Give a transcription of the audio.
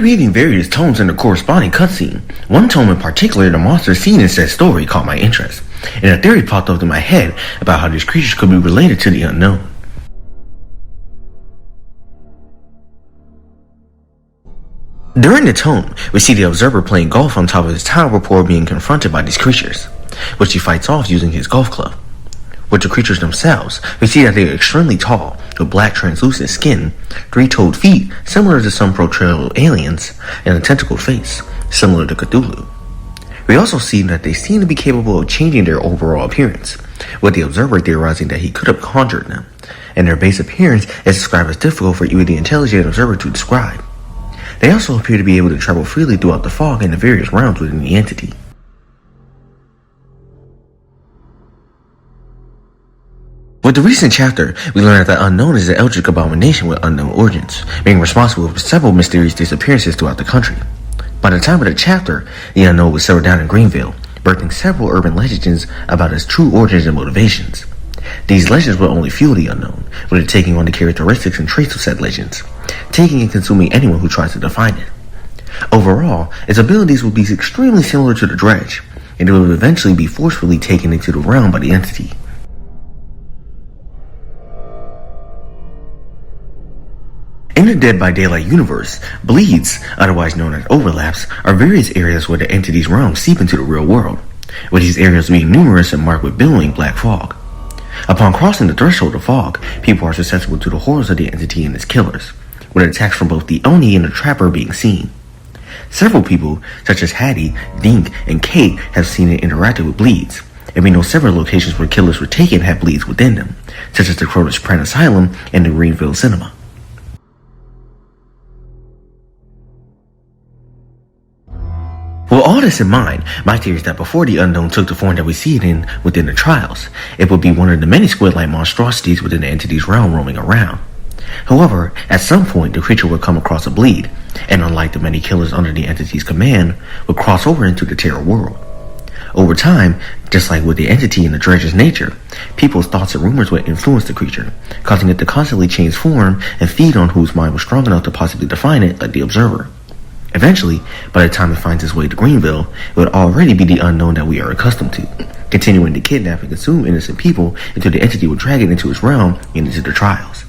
rereading various tomes in the corresponding cutscene, one tome in particular, the monster seen in said story, caught my interest, and a theory popped up in my head about how these creatures could be related to the unknown. During the tome, we see the observer playing golf on top of his tower before being confronted by these creatures, which he fights off using his golf club. With the creatures themselves, we see that they are extremely tall, with black translucent skin, three-toed feet similar to some protrail aliens, and a tentacled face, similar to Cthulhu. We also see that they seem to be capable of changing their overall appearance, with the observer theorizing that he could have conjured them, and their base appearance is described as difficult for even the intelligent observer to describe. They also appear to be able to travel freely throughout the fog and the various realms within the entity. With the recent chapter, we learn that the Unknown is an eldritch abomination with unknown origins, being responsible for several mysterious disappearances throughout the country. By the time of the chapter, the Unknown was settled down in Greenville, birthing several urban legends about its true origins and motivations. These legends will only fuel the Unknown, with it taking on the characteristics and traits of said legends, taking and consuming anyone who tries to define it. Overall, its abilities will be extremely similar to the Dredge, and it will eventually be forcefully taken into the realm by the entity. In the Dead by Daylight universe, bleeds, otherwise known as overlaps, are various areas where the entity's realm seep into the real world, with these areas being numerous and marked with billowing black fog. Upon crossing the threshold of fog, people are susceptible to the horrors of the entity and its killers, with attacks from both the Oni and the Trapper being seen. Several people, such as Hattie, Dink, and Kate, have seen it interacted with bleeds, and we know several locations where killers were taken had bleeds within them, such as the Crotus Pran Asylum and the Greenville Cinema. With all this in mind, my theory is that before the Unknown took the form that we see it in within the trials, it would be one of the many squid-like monstrosities within the entity's realm roaming around. However, at some point the creature would come across a bleed, and unlike the many killers under the entity's command, would cross over into the Terror world. Over time, just like with the entity in the Dredge's nature, people's thoughts and rumors would influence the creature, causing it to constantly change form and feed on whose mind was strong enough to possibly define it, like the observer. Eventually, by the time it finds its way to Greenville, it would already be the Unknown that we are accustomed to, continuing to kidnap and consume innocent people until the entity would drag it into its realm and into the trials.